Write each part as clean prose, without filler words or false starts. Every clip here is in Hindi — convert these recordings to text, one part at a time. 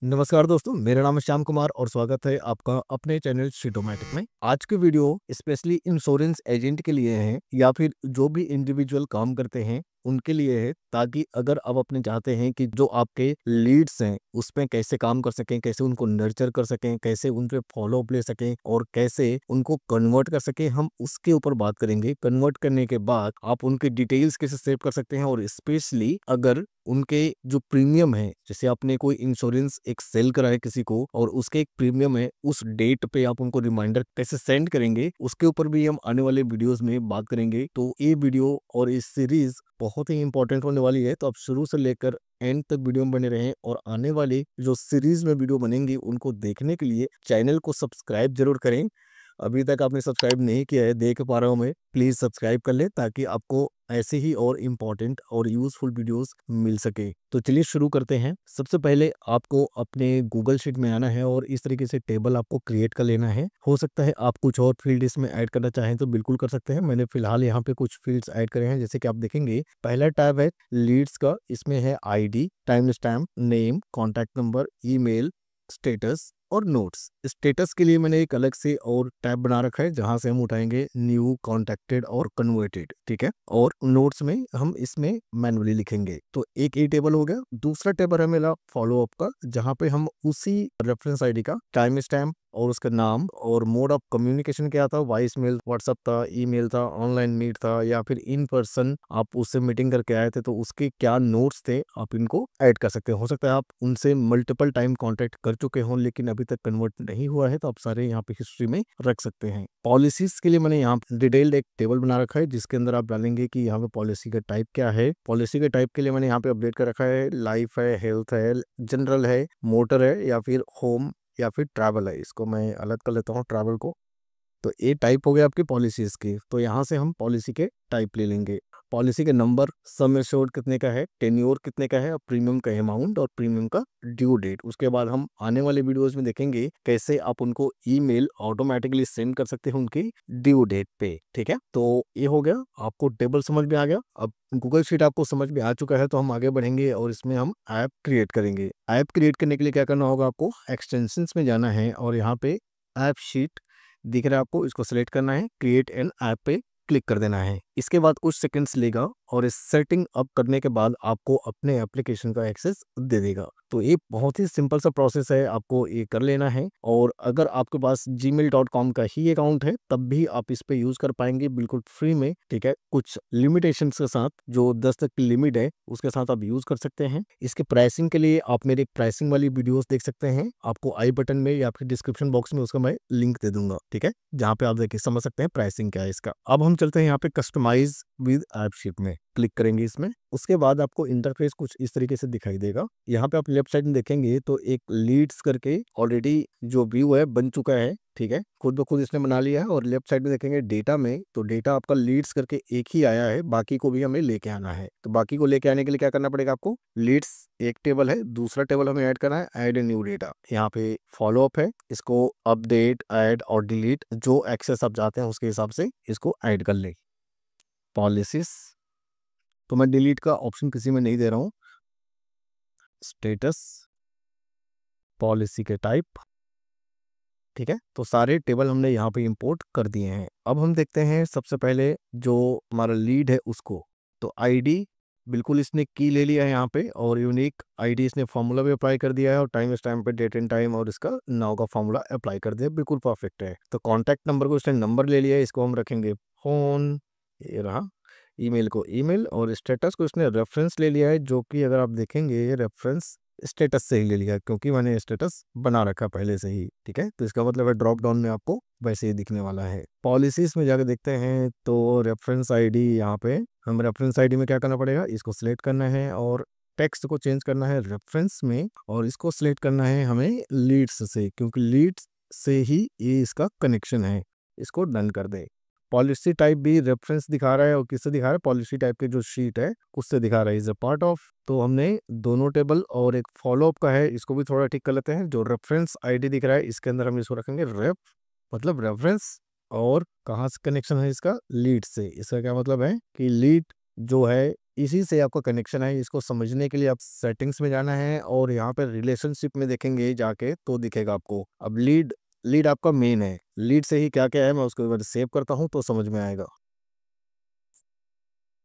नमस्कार दोस्तों, मेरा नाम है श्याम कुमार और स्वागत है आपका अपने चैनल शिटोमैटिक में। आज की वीडियो स्पेशली इंश्योरेंस एजेंट के लिए है या फिर जो भी इंडिविजुअल काम करते हैं उनके लिए है, ताकि अगर आप अपने चाहते हैं कि जो आपके लीड्स हैं उसमें कैसे काम कर सकें, कैसे उनको नर्चर कर सकें, कैसे उन पे फॉलो अप ले सकें और कैसे उनको कन्वर्ट कर सकें, हम उसके ऊपर बात करेंगे। कन्वर्ट करने के बाद आप उनके डिटेल्स कैसे सेव कर सकते हैं और स्पेशली अगर उनके जो प्रीमियम है, जैसे आपने कोई इंश्योरेंस एक सेल करा है किसी को और उसके एक प्रीमियम है, उस डेट पे आप उनको रिमाइंडर कैसे सेंड करेंगे, उसके ऊपर भी हम आने वाले वीडियोस में बात करेंगे। तो ये वीडियो और इस सीरीज बहुत ही इंपॉर्टेंट होने वाली है, तो आप शुरू से लेकर एंड तक वीडियो में बने रहें और आने वाली जो सीरीज में वीडियो बनेंगी उनको देखने के लिए चैनल को सब्सक्राइब जरूर करें। अभी तक आपने सब्सक्राइब नहीं किया है, देख पा रहा हूँ मैं, प्लीज सब्सक्राइब कर ले ताकि आपको ऐसे ही और इम्पोर्टेंट और यूजफुल वीडियोस मिल सके। तो चलिए शुरू करते हैं। सबसे पहले आपको अपने गूगल शीट में आना है और इस तरीके से टेबल आपको क्रिएट कर लेना है। हो सकता है आप कुछ और फील्ड इसमें ऐड करना चाहें तो बिल्कुल कर सकते हैं। मैंने फिलहाल यहाँ पे कुछ फील्ड्स ऐड करे हैं, जैसे कि आप देखेंगे पहला टैब है लीड्स का, इसमें है ID, time stamp, name, contact number, email, status और नोट्स। स्टेटस के लिए मैंने एक अलग से और टैब बना रखा है जहां से हम उठाएंगे न्यू, कॉन्टेक्टेड और कन्वर्टेड, ठीक है। और नोट्स में हम इसमें मैनुअली लिखेंगे। तो एक ये टेबल हो गया। दूसरा टेबल है मेरा फॉलो अप का, जहां पे हम उसी रेफरेंस आईडी का टाइम स्टैम्प और उसका नाम और मोड ऑफ कम्युनिकेशन क्या था, वॉइस मेल, व्हाट्सअप था, ईमेल था, ऑनलाइन मीट था या फिर इन पर्सन आप उससे मीटिंग करके आए थे तो उसके क्या नोट्स थे, आप इनको ऐड कर सकते हैं। हो सकता है आप उनसे मल्टीपल टाइम कांटेक्ट कर चुके हों लेकिन अभी तक कन्वर्ट नहीं हुआ है, तो आप सारे यहाँ पे हिस्ट्री में रख सकते हैं। पॉलिसीज के लिए मैंने यहाँ डिटेल्ड एक टेबल बना रखा है जिसके अंदर आप डालेंगे कि यहाँ पे पॉलिसी का टाइप क्या है। पॉलिसी के टाइप के लिए मैंने यहाँ पे अपडेट कर रखा है, लाइफ है, हेल्थ है, जनरल है, मोटर है या फिर होम या फिर ट्रैवल है। इसको मैं अलग कर लेता हूँ, ट्रैवल को। तो ये टाइप हो गया आपकी पॉलिसीज की। तो यहाँ से हम पॉलिसी के टाइप ले लेंगे। पॉलिसी के नंबर, सम एश्योर्ड कितने का है, टेन्योर कितने का है, और प्रीमियम का अमाउंट और प्रीमियम का ड्यू डेट। उसके बाद हम आने वाले वीडियोस में देखेंगे कैसे आप उनको ईमेल ऑटोमेटिकली सेंड कर सकते हैं उनकी ड्यू डेट पे, ठीक है। तो ये हो गया, आपको टेबल समझ में आ गया। अब गूगल शीट आपको समझ में आ चुका है, तो हम आगे बढ़ेंगे और इसमें हम ऐप क्रिएट करेंगे। ऐप क्रिएट करने के लिए क्या करना होगा, आपको एक्सटेंशंस में जाना है और यहाँ पे ऐप शीट दिख रहा है आपको, इसको सिलेक्ट करना है, क्रिएट एन ऐप पे क्लिक कर देना है। इसके बाद कुछ सेकंड्स लेगा और इस सेटिंग अप करने के बाद आपको अपने एप्लीकेशन का एक्सेस दे देगा। तो ये बहुत ही सिंपल सा प्रोसेस है, आपको ये कर लेना है। और अगर आपके पास gmail.com का ही अकाउंट है तब भी आप इस पे यूज कर पाएंगे बिल्कुल फ्री में, ठीक है। कुछ लिमिटेशंस के साथ, जो 10 तक की लिमिट है उसके साथ आप यूज कर सकते हैं। इसके प्राइसिंग के लिए आप मेरे प्राइसिंग वाली वीडियोस देख सकते हैं, आपको आई बटन में या फिर डिस्क्रिप्शन बॉक्स में उसका मैं लिंक दे दूंगा, ठीक है, जहाँ पे आप देखिए समझ सकते हैं प्राइसिंग क्या है इसका। अब हम चलते हैं यहाँ पे कस्टमाइज विद ऐप शीट में, क्लिक करेंगे इसमें। उसके बाद आपको इंटरफेस कुछ इस तरीके से दिखाई देगा। यहाँ पे आप लेफ्ट साइड में देखेंगे तो एक लीड्स करके ऑलरेडी जो व्यू है बन चुका है, ठीक है, खुद ब खुद इसने बना लिया है। और लेफ्ट साइड में देखेंगे डेटा में, तो डेटा आपका लीड्स करके एक ही आया है, बाकी को भी हमें लेके आना है। तो बाकी को लेके आने के लिए क्या करना पड़ेगा आपको, लीड्स एक टेबल है, दूसरा टेबल हमें ऐड करना है, ऐड ए न्यू डेटा। यहाँ पे फॉलो अप है, इसको अपडेट, ऐड और डिलीट, जो एक्सेस आप चाहते हैं उसके हिसाब से इसको ऐड कर ले। पॉलिसीज, तो मैं डिलीट का ऑप्शन किसी में नहीं दे रहा हूँ। स्टेटस, पॉलिसी के टाइप, ठीक है। तो सारे टेबल हमने यहाँ पे इंपोर्ट कर दिए हैं। अब हम देखते हैं सबसे पहले जो हमारा लीड है उसको। तो आईडी बिल्कुल इसने की ले लिया है यहाँ पे, और यूनिक आईडी इसने फॉर्मूला भी अप्लाई कर दिया है, और टाइम स्टैम्प पे डेट एंड टाइम और इसका नाउ का फॉर्मूला अप्लाई कर दिया, बिल्कुल परफेक्ट है। तो कॉन्टैक्ट नंबर को इसने नंबर ले लिया है, इसको हम रखेंगे फोन, ये रहा। ईमेल को ईमेल, और स्टेटस को इसने रेफरेंस ले लिया है, जो कि अगर आप देखेंगे रेफरेंस स्टेटस से ही ले लिया क्योंकि मैंने स्टेटस बना रखा पहले से ही, ठीक है। तो इसका मतलब है ड्रॉप डाउन में आपको वैसे ही दिखने वाला है। पॉलिसीज में जाकर देखते हैं तो रेफरेंस आईडी, यहाँ पे हम रेफरेंस आईडी में क्या करना पड़ेगा, इसको सिलेक्ट करना है और टेक्स्ट को चेंज करना है रेफरेंस में, और इसको सिलेक्ट करना है हमें लीड्स से, क्योंकि लीड्स से ही ये इसका कनेक्शन है। इसको डन कर दे। पॉलिसी टाइप भी रेफरेंस दिखा रहा है, और किससे दिखा रहा है, पॉलिसी टाइप के जो शीट है उससे दिखा रहा है, इज अ पार्ट ऑफ। तो हमने दोनों टेबल और एक फॉलो अप का है, इसको भी थोड़ा ठीक कर लेते हैं। जो रेफरेंस आईडी दिख रहा है इसके अंदर हम इसको रखेंगे रेफ, मतलब रेफरेंस, और कहाँ से कनेक्शन है इसका, लीड से। इसका क्या मतलब है कि लीड जो है इसी से आपका कनेक्शन है। इसको समझने के लिए आप सेटिंग्स में जाना है और यहाँ पे रिलेशनशिप में देखेंगे जाके तो दिखेगा आपको। अब लीड लीड आपका मेन है, लीड से ही क्या क्या है मैं उसको एक बार सेव करता हूँ तो समझ में आएगा।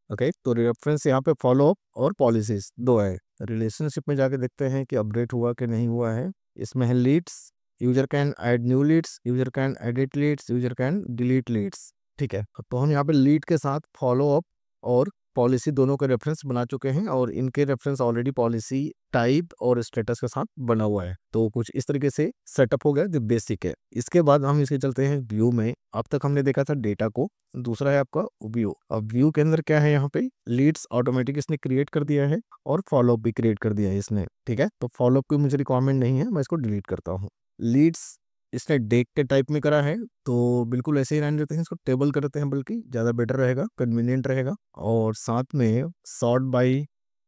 ओके, तो रेफरेंस यहाँ पे फॉलो अप और पॉलिसीज दो है। रिलेशनशिप में जाके देखते हैं कि अपडेट हुआ कि नहीं हुआ है। इसमें है leads, user can add new leads, user can edit leads, user can delete leads. ठीक है, तो हम यहाँ पे लीड के साथ फॉलो अप और पॉलिसी दोनों के रेफरेंस बना चुके हैं और इनके रेफरेंस ऑलरेडी पॉलिसी टाइप और स्टेटस के साथ बना हुआ है। तो कुछ इस तरीके से सेटअप हो गया जो बेसिक है। इसके बाद हम इसके चलते हैं व्यू में। अब तक हमने देखा था डेटा को, दूसरा है आपका व्यू। अब व्यू के अंदर क्या है, यहाँ पे लीड्स ऑटोमेटिक इसने क्रिएट कर दिया है और फॉलोअप भी क्रिएट कर दिया है इसने। ठीक है, तो फॉलोअप की मुझे रिक्वायरमेंट नहीं है, मैं इसको डिलीट करता हूँ। लीड्स इसने डेक के टाइप में करा है तो बिल्कुल ऐसे ही रहने देते हैं, इसको टेबल कर देते हैं, बल्कि ज़्यादा बेटर रहेगा, कन्वीनियंट रहेगा। और साथ में सॉर्ट बाई,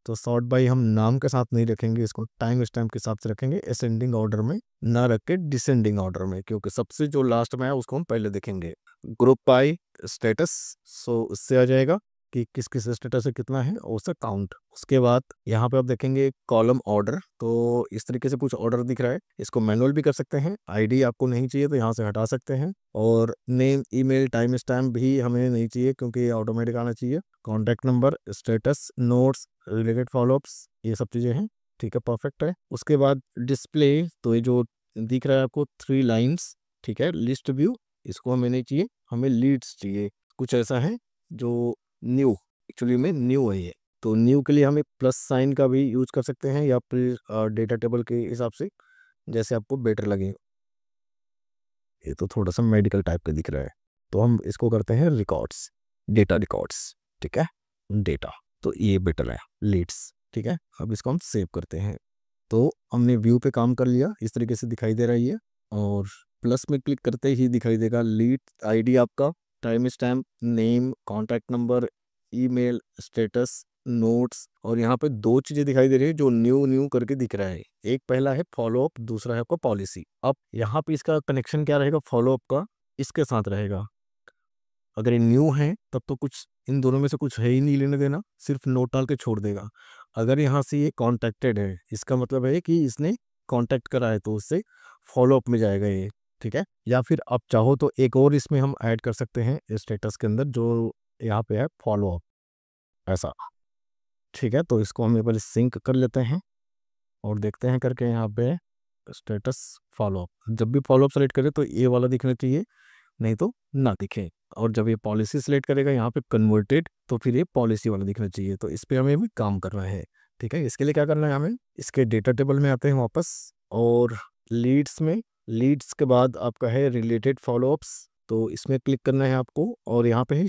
तो सॉर्ट बाई हम नाम के साथ नहीं रखेंगे, इसको टाइम स्टैम्प के हिसाब से रखेंगे, असेंडिंग ऑर्डर में ना रख के डिसेंडिंग ऑर्डर में, क्योंकि सबसे जो लास्ट में है उसको हम पहले देखेंगे। ग्रुप बाई स्टेटस, सो उससे आ जाएगा कि किस किस स्टेटस से कितना है और उससे काउंट। उसके बाद यहाँ पे आप देखेंगे कॉलम ऑर्डर, तो इस तरीके से कुछ ऑर्डर दिख रहा है, इसको मैनुअल भी कर सकते हैं। आईडी आपको नहीं चाहिए तो यहाँ से हटा सकते हैं। और नेम, ईमेल, टाइम स्टैम्प भी हमें नहीं चाहिए क्योंकि ये ऑटोमेटिक आना चाहिए। Contact number, status, notes, related follow-ups, ये सब चीज़ें हैं। ठीक है, परफेक्ट है। उसके बाद डिस्प्ले, तो ये जो दिख रहा है आपको 3 लाइन्स, ठीक है, लिस्ट व्यू, इसको हमें नहीं चाहिए, हमें लीड्स चाहिए। कुछ ऐसा है जो न्यू, एक्चुअली में न्यू है ये। तो न्यू के लिए हम एक प्लस साइन का भी यूज कर सकते हैं या फिर डेटा टेबल के हिसाब से, जैसे आपको बेटर लगे। ये तो थोड़ा सा मेडिकल टाइप का दिख रहा है, तो हम इसको करते हैं रिकॉर्ड्स, डेटा रिकॉर्ड्स। ठीक है, डेटा, तो ये बेटर है लीड्स। ठीक है, अब इसको हम सेव करते हैं। तो हमने व्यू पे काम कर लिया, इस तरीके से दिखाई दे रहा है ये। और प्लस में क्लिक करते ही दिखाई देगा लीड आईडी आपका, time stamp, name, contact number, email, status, notes. और यहाँ पे दो चीजें दिखाई दे रही है जो न्यू न्यू करके दिख रहा है। एक पहला है फॉलो अप, दूसरा है आपका पॉलिसी। अब यहाँ पे इसका कनेक्शन क्या रहेगा, फॉलो अप का इसके साथ रहेगा। अगर ये न्यू है तब तो कुछ इन दोनों में से कुछ है ही नहीं लेने देना, सिर्फ नोट डाल के छोड़ देगा। अगर यहाँ से ये कॉन्टैक्टेड है, इसका मतलब है कि इसने कॉन्टैक्ट करा है, तो उससे फॉलो अप में जाएगा ये। ठीक है, या फिर आप चाहो तो एक और इसमें हम ऐड कर सकते हैं स्टेटस के अंदर, जो यहाँ पे है फॉलो अप, ऐसा। ठीक है, तो इसको हम एक बार सिंक कर लेते हैं और देखते हैं करके यहाँ पे स्टेटस फॉलो अप। जब भी फॉलो अप सेलेक्ट करें तो ये वाला दिखना चाहिए, नहीं तो ना दिखे। और जब ये पॉलिसी सिलेक्ट करेगा यहाँ पे कन्वर्टेड, तो फिर ये पॉलिसी वाला दिखना चाहिए। तो इस पे हमें भी काम करना है। ठीक है, इसके लिए क्या करना है, हमें इसके डेटा टेबल में आते हैं वापस और लीड्स में, लीड्स के बाद आपका है रिलेटेड फॉलोअप्स, तो इसमें क्लिक करना है आपको और यहाँ पे है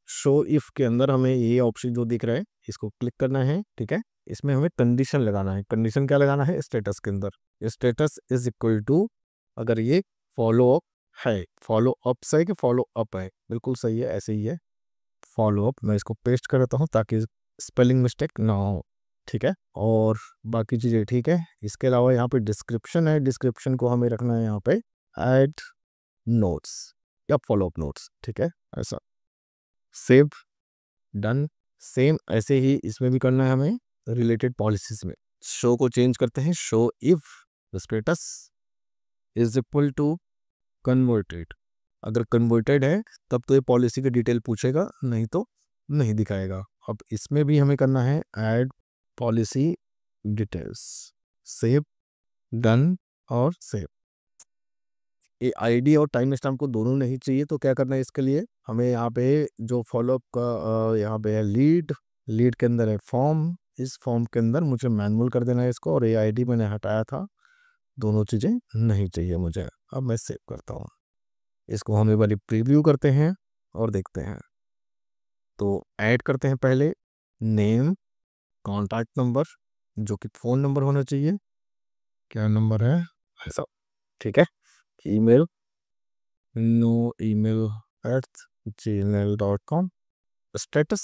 शो इफ के अंदर हमें ये ऑप्शन जो दिख रहा है इसको क्लिक करना है। ठीक है, इसमें हमें कंडीशन लगाना है। कंडीशन क्या लगाना है, स्टेटस के अंदर स्टेटस इज इक्वल टू, अगर ये फॉलो अप है, फॉलो अप सही कि फॉलो अप है, बिल्कुल सही है, ऐसे ही है फॉलो अप। मैं इसको पेस्ट कर देता हूँ ताकि स्पेलिंग मिस्टेक ना हो। ठीक है, और बाकी चीज़ें ठीक है। इसके अलावा यहाँ पे डिस्क्रिप्शन है, डिस्क्रिप्शन को हमें रखना है यहाँ पे ऐड नोट्स या फॉलो अप नोट्स। ठीक है, ऐसा सेव, डन। सेम ऐसे ही इसमें भी करना है हमें रिलेटेड पॉलिसीज में। शो को चेंज करते हैं, show if status is equal to converted. अगर कन्वर्टेड है तब तो ये पॉलिसी की डिटेल पूछेगा, नहीं तो नहीं दिखाएगा। अब इसमें भी हमें करना है add policy details, save, done और सेव। ये आईडी और टाइम स्टैम्प को दोनों नहीं चाहिए, तो क्या करना है इसके लिए, हमें यहाँ पे जो फॉलोअप का यहाँ पे है लीड के अंदर है फॉर्म, इस फॉर्म के अंदर मुझे मैनुअल कर देना है इसको, और ये आईडी मैंने हटाया था, दोनों चीज़ें नहीं चाहिए मुझे। अब मैं सेव करता हूँ, इसको हम एक बार प्रीव्यू करते हैं और देखते हैं। तो ऐड करते हैं पहले नेम, कॉन्टैक्ट नंबर, जो कि फ़ोन नंबर होना चाहिए, क्या नंबर है ऐसा। ठीक है, email no email @gmail.com। Status,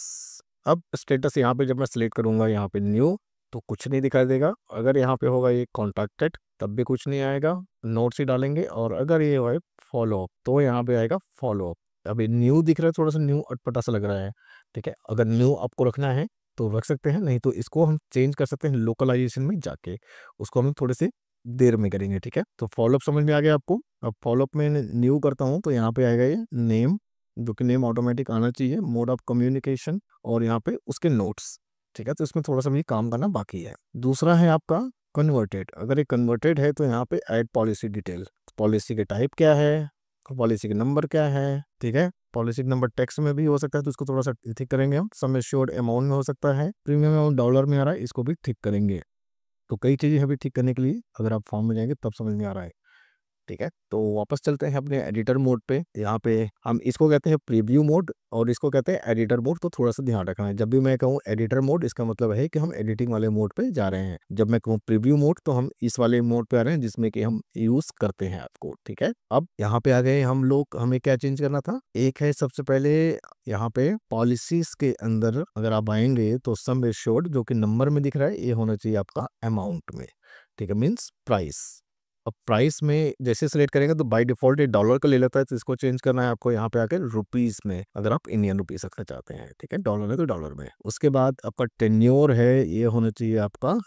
अब स्टेटस यहाँ पे जब मैं सेलेक्ट करूँगा यहाँ पे न्यू, तो कुछ नहीं दिखाई देगा। अगर यहाँ पे होगा ये कॉन्टैक्टेड तब भी कुछ नहीं आएगा, नोट्स ही डालेंगे। और अगर ये होगा फॉलो अप तो यहाँ पे आएगा फॉलो अप। अभी न्यू दिख रहा है, थोड़ा सा न्यू अटपटा सा लग रहा है। ठीक है, अगर न्यू आपको रखना है तो रख सकते हैं, नहीं तो इसको हम चेंज कर सकते हैं लोकलाइजेशन में जाके, उसको हम थोड़े से देर में करेंगे, ठीक है। तो फॉलोअप समझ में आ गया आपको। अब फॉलोअप में न्यू करता हूँ तो यहाँ पे आएगा ये नेम, जो कि नेम ऑटोमेटिक आना चाहिए, मोड ऑफ कम्युनिकेशन और यहाँ पे उसके नोट्स, ठीक है। तो इसमें थोड़ा सा मुझे काम करना बाकी है। दूसरा है आपका कन्वर्टेड। अगर ये कन्वर्टेड है तो यहाँ पे ऐड पॉलिसी डिटेल, पॉलिसी के टाइप क्या है, पॉलिसी का नंबर क्या है, ठीक है। पॉलिसी नंबर टेक्स्ट में भी हो सकता है तो इसको थोड़ा सा ठीक करेंगे हम। सम एश्योर्ड अमाउंट में हो सकता है, प्रीमियम अमाउंट डॉलर में आ रहा है, इसको भी ठीक करेंगे। तो कई चीज़ें अभी ठीक करने के लिए अगर आप फॉर्म में जाएंगे तब समझ में आ रहा है, ठीक है। तो वापस चलते हैं अपने एडिटर मोड पे। यहाँ पे हम इसको कहते हैं प्रीव्यू मोड और इसको कहते हैं एडिटर मोड। तो थोड़ा सा ध्यान रखना है, जब भी मैं कहूँ एडिटर मोड इसका मतलब है कि हम एडिटिंग वाले मोड पे जा रहे हैं। जब मैं कहूँ प्रीव्यू मोड तो हम इस वाले मोड पे आ रहे हैं जिसमें कि हम यूज करते हैं आपको, ठीक है। अब यहाँ पे आ गए हम लोग, हमें क्या चेंज करना था, एक है सबसे पहले यहाँ पे पॉलिसीज के अंदर अगर आप आएंगे तो सम एश्योर्ड जो कि नंबर में दिख रहा है ये होना चाहिए आपका अमाउंट में, ठीक है, मीन्स प्राइस। अब प्राइस में जैसे सेलेक्ट करेंगे तो बाय डिफॉल्ट ये डॉलर का ले लेता है, तो इसको चेंज करना है आपको यहाँ पे आकर रुपीस में, अगर आप इंडियन रुपीस रखना चाहते हैं, ठीक है। डॉलर है तो डॉलर में। उसके बाद आपका टेन्योर है, ये होना चाहिए आपका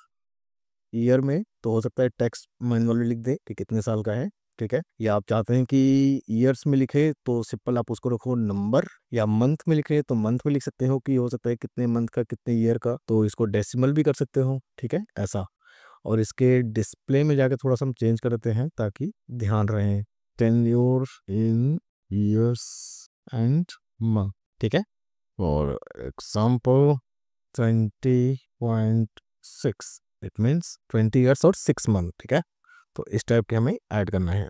ईयर में। तो हो सकता है टेक्स्ट मैनुअली लिख दे कि कितने साल का है, ठीक है। या आप चाहते हैं कि ईयर्स में लिखे तो सिंपल आप उसको रखो नंबर, या मंथ में लिखे तो मंथ में लिख सकते हो कि हो सकता है कितने मंथ का कितने ईयर का, तो इसको डेसिमल भी कर सकते हो, ठीक है, ऐसा। और इसके डिस्प्ले में जाके थोड़ा सा हम चेंज कर देते हैं ताकि ध्यान रहे, tenure in years and month, ठीक है। और एग्जाम्पल 20.6, इट मीन्स 20 ईयर्स और 6 मंथ, ठीक है। तो इस टाइप के हमें ऐड करना है।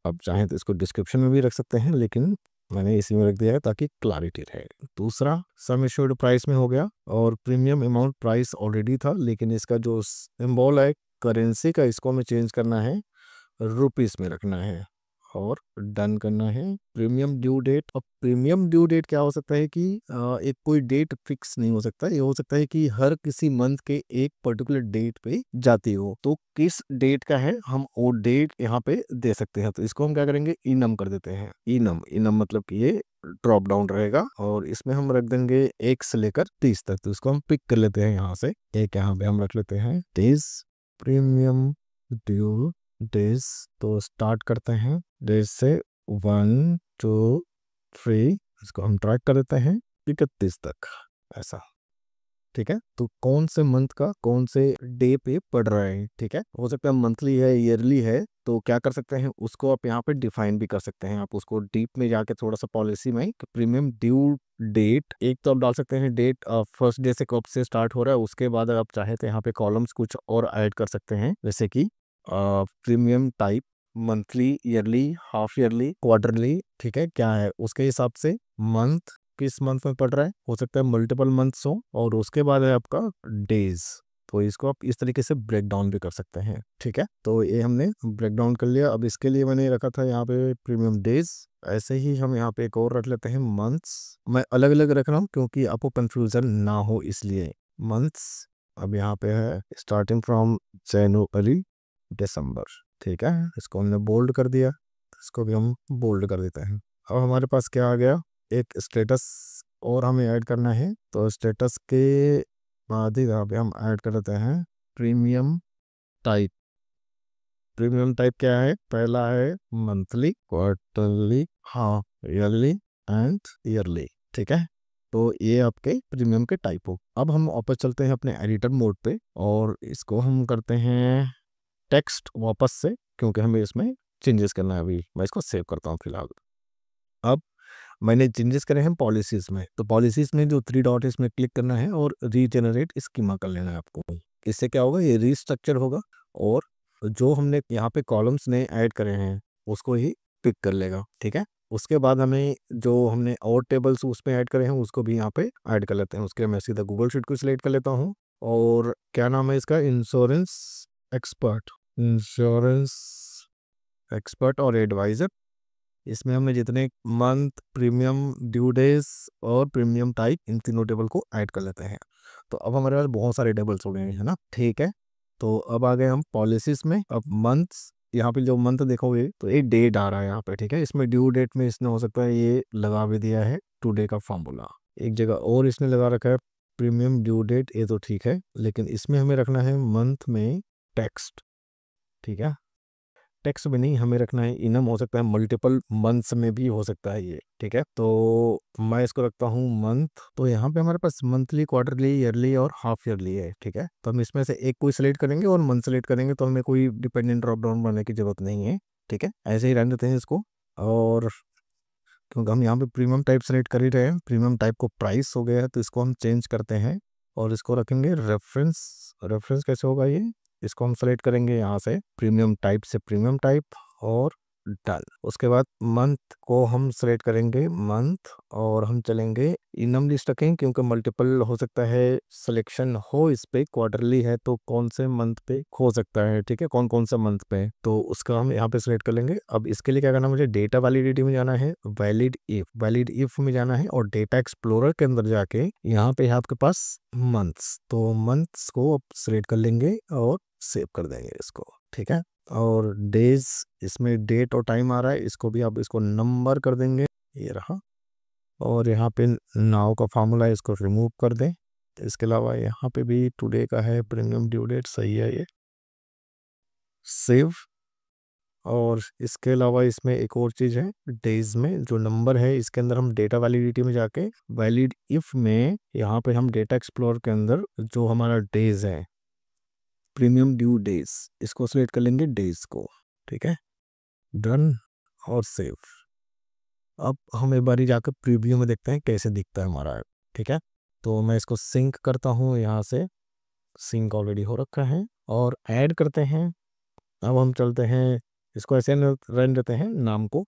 अब चाहें तो इसको डिस्क्रिप्शन में भी रख सकते हैं, लेकिन मैंने इसी में रख दिया है ताकि क्लैरिटी रहे। दूसरा सम एश्योर्ड प्राइस में हो गया, और प्रीमियम अमाउंट प्राइस ऑलरेडी था, लेकिन इसका जो सिंबल है करेंसी का, इसको हमें चेंज करना है, रुपीस में रखना है और डन करना है। प्रीमियम ड्यू डेट, अब प्रीमियम ड्यू डेट क्या हो सकता है कि एक कोई डेट फिक्स नहीं हो सकता, ये हो सकता है कि हर किसी मंथ के एक पर्टिकुलर डेट पे जाती हो, तो किस डेट का है हम वो डेट यहाँ पे दे सकते हैं। तो इसको हम क्या करेंगे, इनम कर देते हैं। इनम, इनम मतलब कि ये ड्रॉप डाउन रहेगा और इसमें हम रख देंगे 1 से लेकर 30 तक। तो इसको हम पिक कर लेते हैं यहाँ से, एक यहाँ पे हम रख लेते हैं डेज, प्रीमियम ड्यू डेज। तो स्टार्ट करते हैं डेज से 1 2 3, इसको हम ट्रैक कर देते हैं 31 तक, ऐसा, ठीक है। तो कौन से मंथ का कौन से डे पे पड़ रहा है, ठीक है। हो सकता है मंथली है, ईयरली है, तो क्या कर सकते हैं उसको आप यहाँ पे डिफाइन भी कर सकते हैं। आप उसको डीप में जाके थोड़ा सा पॉलिसी में प्रीमियम ड्यू डेट, एक तो आप डाल सकते हैं डेट फर्स्ट डे से कब से स्टार्ट हो रहा है, उसके बाद अगर आप चाहे तो यहाँ पे कॉलम्स कुछ और ऐड कर सकते हैं, जैसे कि premium type monthly, yearly, half yearly, quarterly, ठीक है, क्या है उसके हिसाब से मंथ किस मंथ में पड़ रहा है, हो सकता है मल्टीपल मंथ्स हो, और उसके बाद है आपका डेज। तो इसको आप इस तरीके से ब्रेक डाउन भी कर सकते हैं, ठीक है। तो ये हमने ब्रेक डाउन कर लिया। अब इसके लिए मैंने रखा था यहाँ पे प्रीमियम डेज, ऐसे ही हम यहाँ पे एक और रख लेते हैं मंथ्स। मैं अलग अलग रख रहा हूँ क्योंकि आपको कंफ्यूजन ना हो इसलिए। मंथ्स अब यहाँ पे है स्टार्टिंग फ्रॉम जनवरी दिसंबर, ठीक है, इसको हमने बोल्ड कर दिया, इसको भी हम बोल्ड कर देते हैं। अब हमारे पास क्या आ गया, एक स्टेटस और हमें ऐड करना है। तो स्टेटस के बाद ही यहाँ पे हम ऐड कर देते हैं प्रीमियम टाइप। प्रीमियम टाइप क्या है, पहला है मंथली, क्वार्टरली, हाँ, ईयरली एंड ईयरली, ठीक है। तो ये आपके प्रीमियम के टाइप हो। अब हम वापस चलते हैं अपने एडिटर मोड पे और इसको हम करते हैं टेक्स्ट वापस से, क्योंकि हमें इसमें चेंजेस करना है। अभी मैं इसको सेव करता हूँ फिलहाल। अब मैंने चेंजेस करे हैं पॉलिसीज में, तो पॉलिसीज में जो 3 डॉट इसमें क्लिक करना है और रीजेनरेट स्कीमा कर लेना है आपको। इससे क्या होगा, ये रीस्ट्रक्चर होगा और जो हमने यहाँ पे कॉलम्स ने ऐड करे हैं उसको ही पिक कर लेगा, ठीक है। उसके बाद हमें जो हमने और टेबल्स उसमें ऐड करे हैं उसको भी यहाँ पे ऐड कर लेते हैं। उसके लिए मैं सीधा गूगल शीट को सिलेक्ट कर लेता हूँ और क्या नाम है इसका, इंश्योरेंस एक्सपर्ट, इंश्योरेंस एक्सपर्ट और एडवाइजर। इसमें हमने जितने मंथ, प्रीमियम ड्यू डेज और प्रीमियम टाइप, इन तीनों टेबल को ऐड कर लेते हैं। तो अब हमारे पास बहुत सारे टेबल्स हो गए हैं, है ना, ठीक है। तो अब आ गए हम पॉलिसीज में। अब मंथ्स, यहाँ पे जो मंथ देखोगे तो एक डेट आ रहा है यहाँ पे, ठीक है। इसमें ड्यू डेट में इसने हो सकता है ये लगा भी दिया है टुडे का फॉर्मूला, एक जगह और इसने लगा रखा है प्रीमियम ड्यू डेट ये तो ठीक है, लेकिन इसमें हमें रखना है मंथ में टेक्स्ट। ठीक है, टेक्स्ट में नहीं, हमें रखना है इनम, हो सकता है मल्टीपल मंथ्स में भी हो सकता है ये। ठीक है, तो मैं इसको रखता हूँ मंथ। तो यहाँ पे हमारे पास मंथली, क्वार्टरली, ईयरली और हाफ ईयरली है। ठीक है, तो हम इसमें से एक कोई सेलेक्ट करेंगे और मंथ सेलेक्ट करेंगे, तो हमें कोई डिपेंडेंट ड्रॉप डाउन बनाने की जरूरत नहीं है। ठीक है, ऐसे ही रहने देते हैं इसको। और क्योंकि हम यहाँ पे प्रीमियम टाइप सेलेक्ट कर ही रहे हैं, प्रीमियम टाइप को प्राइस हो गया है, तो इसको हम चेंज करते हैं और इसको रखेंगे रेफरेंस। रेफरेंस कैसे होगा ये, इसको हम सेलेक्ट करेंगे यहाँ से प्रीमियम टाइप से प्रीमियम टाइप और डन। उसके बाद मंथ को हम सेलेक्ट करेंगे मंथ और हम चलेंगे इनम लिस्ट रखेंगे, क्योंकि मल्टीपल हो सकता है सिलेक्शन हो इस पे। क्वार्टरली है तो कौन से मंथ पे हो सकता है, ठीक है, कौन कौन सा मंथ पे, तो उसका हम यहाँ पे सेलेक्ट कर लेंगे। अब इसके लिए क्या करना है, मुझे डेटा वैलिडिटी में जाना है, वैलिड इफ में जाना है और डेटा एक्सप्लोरर के अंदर जाके यहाँ पे है आपके पास मंथ्स, तो मंथ्स को आप सेलेक्ट कर लेंगे और सेव कर देंगे इसको। ठीक है, और डेज, इसमें डेट और टाइम आ रहा है, इसको भी आप इसको नंबर कर देंगे, ये रहा। और यहाँ पे नाउ का फार्मूला है, इसको रिमूव कर दें। इसके अलावा यहाँ पे भी टुडे का है प्रीमियम ड्यू डेट, सही है ये, सेव। और इसके अलावा इसमें एक और चीज़ है, डेज में जो नंबर है इसके अंदर हम डेटा वैलिडिटी में जाके वैलिड इफ में यहाँ पे हम डेटा एक्सप्लोर के अंदर जो हमारा डेज है प्रीमियम ड्यू डेज, इसको सेलेक्ट कर लेंगे डेज को। ठीक है, डन और सेव। अब हम एक बारी जाकर प्रीव्यू में देखते हैं कैसे दिखता है हमारा। ठीक है, तो मैं इसको सिंक करता हूँ, यहाँ से सिंक ऑलरेडी हो रखा है और ऐड करते हैं। अब हम चलते हैं, इसको ऐसे रन देते हैं, नाम को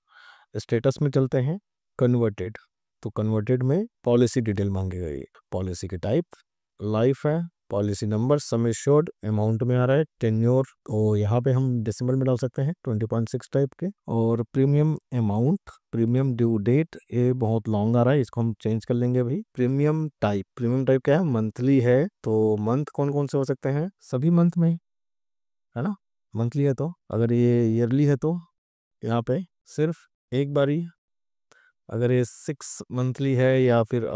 स्टेटस में चलते हैं कन्वर्टेड, तो कन्वर्टेड में पॉलिसी डिटेल मांगेगा ये, पॉलिसी की टाइप लाइफ है, policy number, sum assured amount में आ रहा है, टेन्योर तो यहाँ पे हम डेसिमल में डाल सकते हैं 20.6 टाइप के, और premium amount, premium due date ये बहुत लॉन्ग आ रहा है, इसको हम चेंज कर लेंगे भाई। प्रीमियम टाइप क्या है, मंथली है, तो मंथ कौन कौन से हो सकते हैं, सभी मंथ में, है ना, मंथली है। तो अगर ये ईयरली है तो यहाँ पे सिर्फ एक बारी, अगर ये 6 मंथली है या फिर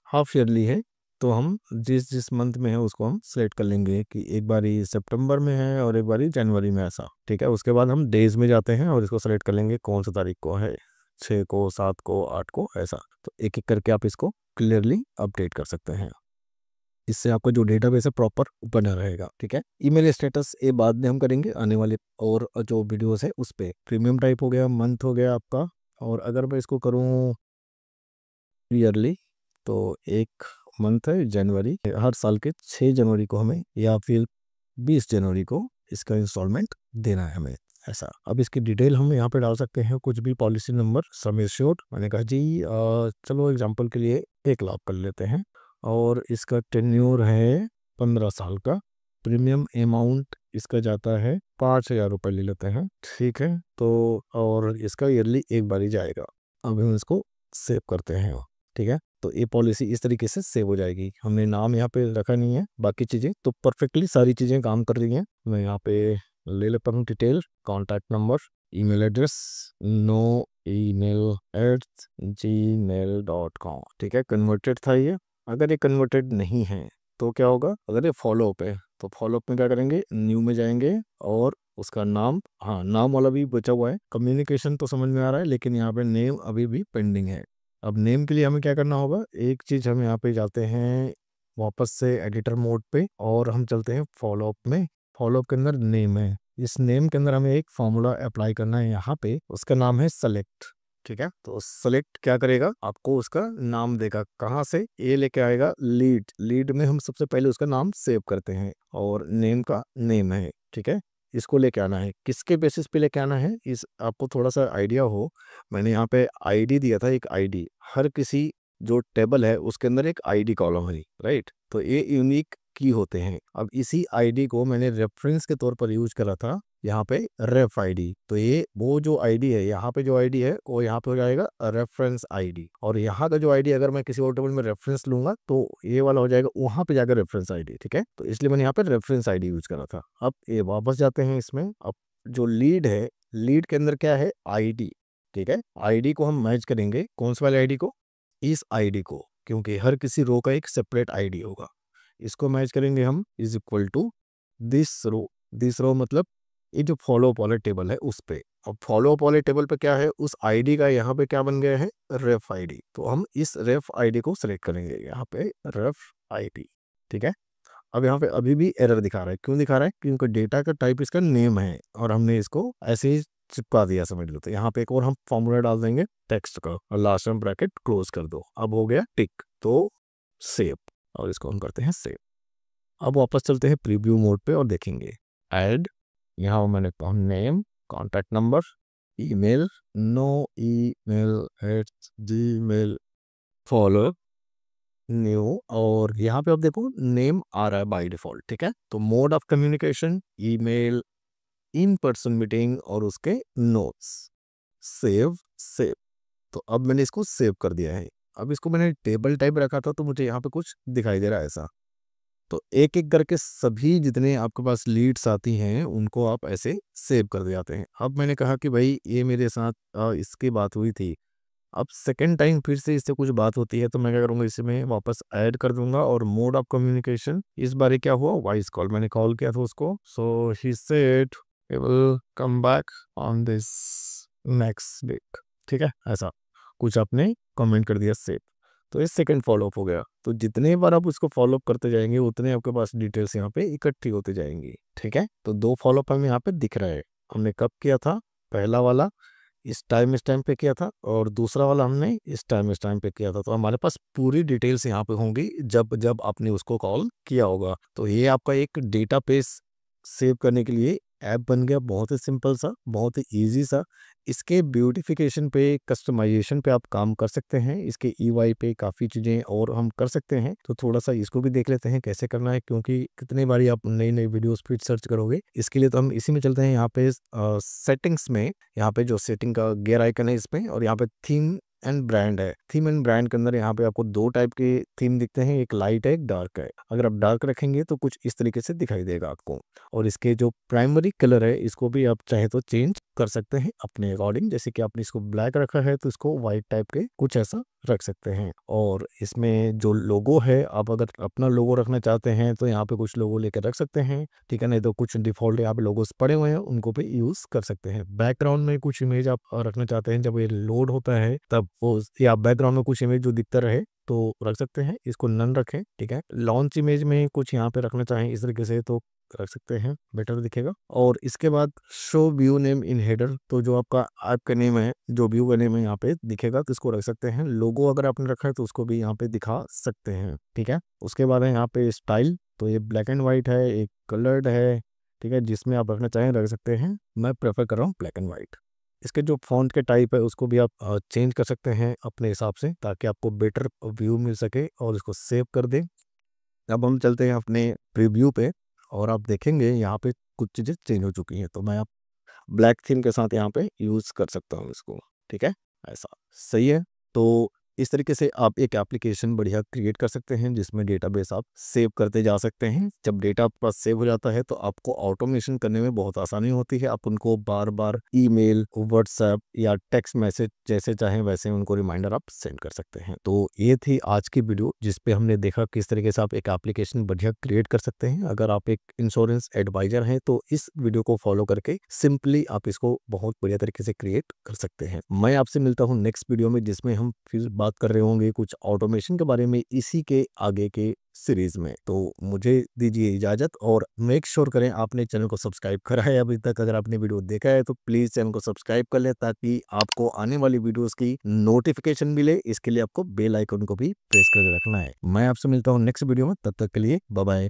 हाफ ईयरली है तो हम जिस जिस मंथ में है उसको हम सेलेक्ट कर लेंगे कि एक बारी सितंबर में है और एक बारी जनवरी में, ऐसा। ठीक है, उसके बाद हम डेज में जाते हैं और इसको सेलेक्ट कर लेंगे कौन सा तारीख को है, 6 को, 7 को, 8 को, ऐसा। तो एक एक करके आप इसको क्लियरली अपडेट कर सकते हैं, इससे आपका जो डेटाबेस है प्रॉपर बना रहेगा। ठीक है, ईमेल स्टेटस ये बाद में हम करेंगे आने वाले और जो वीडियोस है उस पे। प्रीमियम टाइप हो गया, मंथ हो गया आपका, और अगर मैं इसको करूँ ईयरली तो एक मंथ है जनवरी, हर साल के 6 जनवरी को हमें या फिर 20 जनवरी को इसका इंस्टॉलमेंट देना है हमें, ऐसा। अब इसकी डिटेल हम यहाँ पे डाल सकते हैं, कुछ भी, पॉलिसी नंबर, सम एश्योर्ड, मैंने कहा जी चलो एग्जांपल के लिए 1 लाख कर लेते हैं, और इसका टेन्योर है 15 साल का, प्रीमियम अमाउंट इसका जाता है 5,000 रुपये ले लेते हैं। ठीक है, तो और इसका ईयरली एक बार ही जाएगा। अब हम इसको सेव करते हैं। ठीक है, तो ये पॉलिसी इस तरीके से सेव हो जाएगी। हमने नाम यहाँ पे रखा नहीं है, बाकी चीज़ें तो परफेक्टली सारी चीज़ें काम कर रही हैं। मैं यहाँ पे ले लेता हूँ detail, contact number, email address, no email @gmail.com। ठीक है, कन्वर्टेड था ये। अगर ये कन्वर्टेड नहीं है तो क्या होगा, अगर ये फॉलोअप है तो फॉलोअप में क्या करेंगे, न्यू में जाएंगे और उसका नाम, हाँ नाम वाला भी बचा हुआ है, कम्युनिकेशन तो समझ में आ रहा है, लेकिन यहाँ पे नेम अभी भी पेंडिंग है। अब नेम के लिए हमें क्या करना होगा, एक चीज़ हम यहाँ पे जाते हैं वापस से एडिटर मोड पे और हम चलते हैं फॉलोअप में। फॉलोअप के अंदर नेम है, इस नेम के अंदर हमें एक फॉर्मूला अप्लाई करना है यहाँ पे, उसका नाम है सेलेक्ट। ठीक है, तो सेलेक्ट क्या करेगा, आपको उसका नाम देगा, कहाँ से, ये लेके आएगा लीड में हम सबसे पहले उसका नाम सेव करते हैं और नेम का नेम है। ठीक है, इसको लेके आना है, किसके बेसिस पे लेके आना है, इस आपको थोड़ा सा आइडिया हो, मैंने यहाँ पे आईडी दिया था, एक आईडी, हर किसी जो टेबल है उसके अंदर एक आईडी कॉलम है, राइट, तो ये यूनिक की होते हैं। अब इसी आईडी को मैंने रेफरेंस के तौर पर यूज करा था यहाँ पे रेफ आईडी, तो ये वो जो आईडी है, यहाँ पे जो आईडी है वो यहाँ पे हो जाएगा रेफरेंस आईडी, और यहाँ का जो आईडी अगर मैं किसी और टेबल में रेफरेंस लूंगा तो ये वाला हो जाएगा वहाँ पे जाकर रेफरेंस आईडी। ठीक है, तो इसलिए मैंने यहाँ पे रेफरेंस आईडी यूज करा था। अब ये वापस जाते हैं इसमें, अब जो लीड है, लीड के अंदर क्या है, आईडी। ठीक है, आईडी को हम मैच करेंगे, कौन से वाले आईडी को, इस आईडी को, क्योंकि हर किसी रो का एक सेपरेट आईडी होगा। इसको मैच करेंगे हम इज इक्वल टू दिस रो मतलब ये जो फॉलो अप वाला टेबल है उस पे। अब फॉलो अप वाले टेबल पे क्या है, उस आईडी का यहाँ पे क्या बन गया है, रेफ आईडी। तो हम इस रेफ आईडी को सिलेक्ट करेंगे, यहाँ पे रेफ आईडी। ठीक है, अब यहाँ पे अभी भी एरर दिखा रहा है, क्यों दिखा रहा है, क्योंकि डेटा का टाइप इसका नेम है और हमने इसको ऐसे ही चिपका दिया, समझ लो। तो यहाँ पे एक और हम फॉर्मूला डाल देंगे टेक्स्ट का और लास्ट में ब्रैकेट क्लोज कर दो। अब हो गया टिक, तो सेव, और इसको हम करते हैं सेव। अब वापस चलते हैं प्रीव्यू मोड पे और देखेंगे ऐड, यहाँ मैंने name, contact number, email, no email at Gmail, follow new, और यहाँ पे आप देखो नेम आ रहा है बाय डिफॉल्ट। ठीक है, तो mode of communication email, in person meeting और उसके नोट्स, सेव सेव। तो अब मैंने इसको सेव कर दिया है। अब इसको मैंने टेबल टाइप रखा था तो मुझे यहाँ पे कुछ दिखाई दे रहा है ऐसा। तो एक एक करके सभी जितने आपके पास लीड्स आती हैं उनको आप ऐसे सेव कर दे जाते हैं। अब मैंने कहा कि भाई ये मेरे साथ इसकी बात हुई थी, अब सेकंड टाइम फिर से इससे कुछ बात होती है तो मैं क्या करूँगा, इसमें वापस ऐड कर दूंगा और मोड ऑफ कम्युनिकेशन, इस बार क्या हुआ, वॉइस कॉल, मैंने कॉल किया था उसको। So he said he will come back on this next week. ठीक है, ऐसा कुछ आपने कमेंट कर दिया सेव, तो ये सेकंड फॉलोअप हो गया। तो जितने बार आप उसको फॉलोअप करते जाएंगे उतने आपके पास डिटेल्स यहाँ पे इकट्ठी होती जाएंगी। ठीक है, तो 2 फॉलोअप हमें यहाँ पे दिख रहा है। हमने कब किया था, पहला वाला इस टाइम पे किया था और दूसरा वाला हमने इस टाइम पे किया था। तो हमारे पास पूरी डिटेल्स यहाँ पे होंगी जब जब आपने उसको कॉल किया होगा। तो ये आपका एक डेटाबेस सेव करने के लिए ऐप बन गया, बहुत ही सिंपल सा, बहुत ही इजी सा। इसके ब्यूटिफिकेशन पे, कस्टमाइजेशन पे आप काम कर सकते हैं, इसके ईवाई पे काफ़ी चीज़ें और हम कर सकते हैं। तो थोड़ा सा इसको भी देख लेते हैं कैसे करना है, क्योंकि कितनी बारी आप नई नई वीडियोस फिर सर्च करोगे। इसके लिए तो हम इसी में चलते हैं, यहाँ पे सेटिंग्स में, यहाँ पे जो सेटिंग का गियर आइकन है इसमें, और यहाँ पे थीम एंड ब्रांड है। थीम एंड ब्रांड के अंदर यहाँ पे आपको 2 टाइप के थीम दिखते हैं, एक लाइट है एक डार्क है। अगर आप डार्क रखेंगे तो कुछ इस तरीके से दिखाई देगा आपको। और इसके जो प्राइमरी कलर है इसको भी आप चाहे तो चेंज कर सकते हैं अपने अकॉर्डिंग, जैसे कि आपने इसको ब्लैक रखा है तो इसको व्हाइट टाइप के कुछ ऐसा रख सकते हैं। और इसमें जो लोगो है, आप अगर अपना लोगो रखना चाहते हैं तो यहाँ पे कुछ लोगो लेकर रख सकते हैं। ठीक है, नहीं तो कुछ डिफॉल्ट यहाँ पे लोगोस पड़े हुए हैं उनको भी यूज कर सकते हैं। बैकग्राउंड में कुछ इमेज आप रखना चाहते हैं, जब ये लोड होता है तब वो, या बैकग्राउंड में कुछ इमेज जो दिखता रहे तो रख सकते हैं, इसको नन रखें। ठीक है, लॉन्च इमेज में कुछ यहाँ पे रखना चाहें इस तरीके से तो रख सकते हैं, बेटर दिखेगा। और इसके बाद show view name in header, तो जो आपका ऐप का नेम है, जो व्यू का नेम है यहाँ पे दिखेगा तो इसको रख सकते हैं। लोगो अगर आपने रखा है तो उसको भी यहाँ पे दिखा सकते हैं। ठीक है, उसके बाद है यहाँ पे स्टाइल, तो ये ब्लैक एंड व्हाइट है, एक कलर्ड है। ठीक है, जिसमें आप रखना चाहें रख सकते हैं, मैं प्रेफर कर रहा हूँ ब्लैक एंड व्हाइट। इसके जो फॉन्ट के टाइप है उसको भी आप चेंज कर सकते हैं अपने हिसाब से, ताकि आपको बेटर व्यू मिल सके, और इसको सेव कर दें। अब हम चलते हैं अपने प्रीव्यू पे और आप देखेंगे यहाँ पे कुछ चीज़ें चेंज हो चुकी हैं। तो मैं आप ब्लैक थीम के साथ यहाँ पे यूज़ कर सकता हूँ इसको। ठीक है, ऐसा सही है। तो इस तरीके से आप एक एप्लीकेशन बढ़िया क्रिएट कर सकते हैं जिसमें डेटाबेस आप सेव करते जा सकते हैं। जब डेटा आपके पास सेव हो जाता है तो आपको ऑटोमेशन करने में बहुत आसानी होती है। आप उनको बार बार ईमेल, व्हाट्सएप या टेक्स्ट मैसेज जैसे चाहें वैसे उनको रिमाइंडर आप सेंड कर सकते हैं। तो ये थी आज की वीडियो जिसपे हमने देखा किस तरीके से आप एक एप्लीकेशन बढ़िया क्रिएट कर सकते हैं। अगर आप एक इंश्योरेंस एडवाइजर हैं तो इस वीडियो को फॉलो करके सिंपली आप इसको बहुत बढ़िया तरीके से क्रिएट कर सकते हैं। मैं आपसे मिलता हूँ नेक्स्ट वीडियो में, जिसमें हम फिर बात कर रहे होंगे कुछ ऑटोमेशन के बारे में इसी के आगे के सीरीज में। तो मुझे दीजिए इजाजत और मेक श्योर करें आपने चैनल को सब्सक्राइब करा है अभी तक। अगर आपने वीडियो देखा है तो प्लीज चैनल को सब्सक्राइब कर लें ताकि आपको आने वाली वीडियोस की नोटिफिकेशन मिले। इसके लिए आपको बेल आइकन को भी प्रेस करके रखना है। मैं आपसे मिलता हूँ नेक्स्ट वीडियो में, तब तक के लिए बाय बाय।